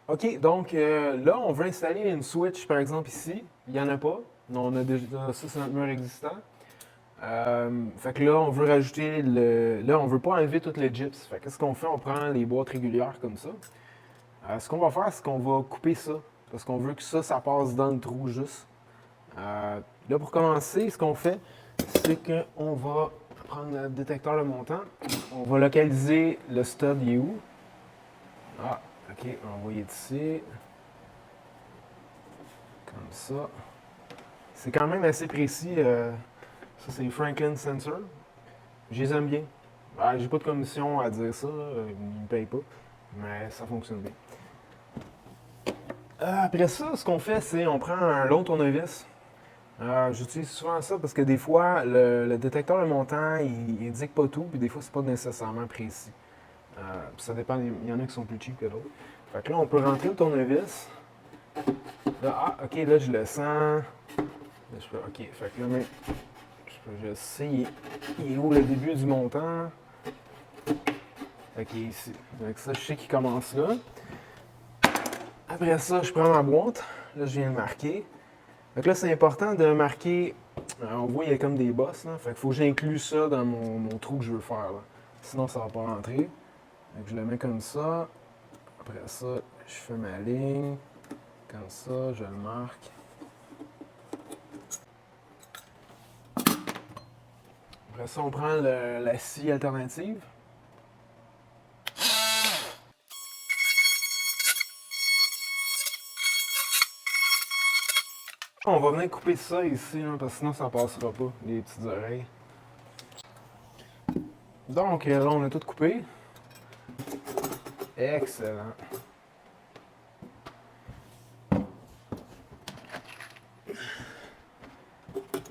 OK, donc là, on veut installer une switch, par exemple, ici. Il n'y en a pas. Non, on a déjà ça, c'est notre mur existant. Fait que là, on veut rajouter le. Là, on veut pas enlever toutes les gyps. Fait qu'est-ce qu'on fait? On prend les boîtes régulières comme ça. Ce qu'on va faire, c'est qu'on va couper ça. Parce qu'on veut que ça passe dans le trou juste. Là, pour commencer, ce qu'on fait, c'est qu'on va prendre le détecteur de montant. On va localiser le stud, il est où? Ah, ok, on va envoyer ici. Comme ça. C'est quand même assez précis. Ça, c'est Franken Sensor. Je les aime bien. J'ai pas de commission à dire ça, ils me payent pas. Mais ça fonctionne bien. Après ça, ce qu'on fait, c'est on prend un long tournevis. J'utilise souvent ça parce que des fois, le détecteur de montant, il indique pas tout, puis des fois, c'est pas nécessairement précis. Ça dépend, il y en a qui sont plus cheap que d'autres. Fait que là, on peut rentrer le tournevis. Là, ok, là, je le sens. Là, ok, fait que là, mais, je sais, il est où le début du montant. Ok, ici. Avec ça, je sais qu'il commence là. Après ça, je prends ma boîte. Là, je viens de marquer. Donc là, c'est important de marquer. On voit, il y a comme des bosses. Là. Fait qu'il faut que j'inclue ça dans mon trou que je veux faire. Là. Sinon, ça va pas rentrer. Donc, je le mets comme ça. Après ça, je fais ma ligne. Comme ça, je le marque. Après ça, on prend la scie alternative. On va venir couper ça ici, là, parce que sinon ça passera pas, les petites oreilles. Donc là, on a tout coupé. Excellent.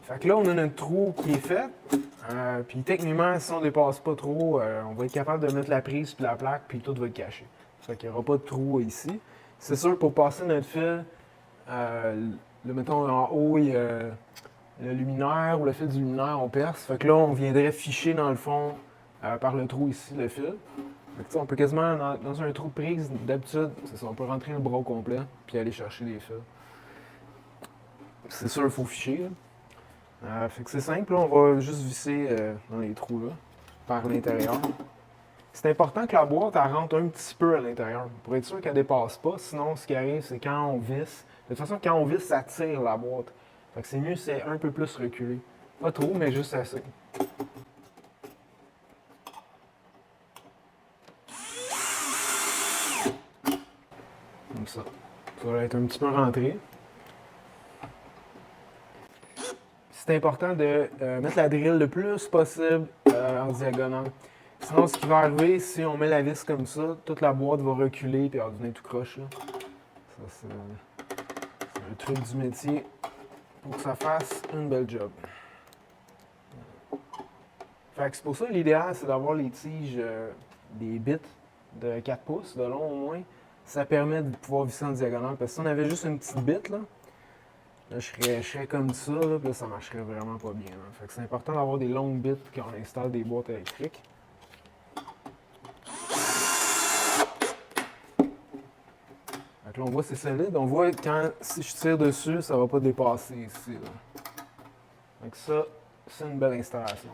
Fait que là, on a notre trou qui est fait. Puis techniquement, si on dépasse pas trop, on va être capable de mettre la prise puis la plaque, puis tout va être caché. Fait qu'il n'y aura pas de trou ici. C'est sûr, pour passer notre fil, mettons en haut, il y a le luminaire ou le fil du luminaire, on perce. Fait que là, on viendrait ficher dans le fond, par le trou ici, le fil. Fait que, on peut quasiment, dans un trou de prise, d'habitude, c'est ça, on peut rentrer le bras au complet, puis aller chercher les fils. C'est sûr, il faut ficher. Là. Fait que c'est simple, là, on va juste visser dans les trous là, par l'intérieur. C'est important que la boîte elle rentre un petit peu à l'intérieur pour être sûr qu'elle dépasse pas. Sinon, ce qui arrive, c'est quand on visse. De toute façon, quand on visse, ça tire la boîte. Fait que c'est mieux, c'est un peu plus reculé. Pas trop, mais juste assez. Comme ça. Ça va être un petit peu rentré. C'est important de mettre la drill le plus possible en diagonale. Sinon, ce qui va arriver, si on met la vis comme ça, toute la boîte va reculer et elle va devenir tout croche. Là. Ça, c'est un truc du métier pour que ça fasse une belle job. Fait que c'est pour ça l'idéal, c'est d'avoir les tiges, des bits de 4 pouces de long au moins. Ça permet de pouvoir visser en diagonale. Parce que si on avait juste une petite bite, là je serais comme ça, là, puis là, ça marcherait vraiment pas bien. Là. Fait que c'est important d'avoir des longues bits quand on installe des boîtes électriques. Fait que là, on voit c'est solide. On voit quand si je tire dessus, ça va pas dépasser ici. Là. Fait que ça, c'est une belle installation.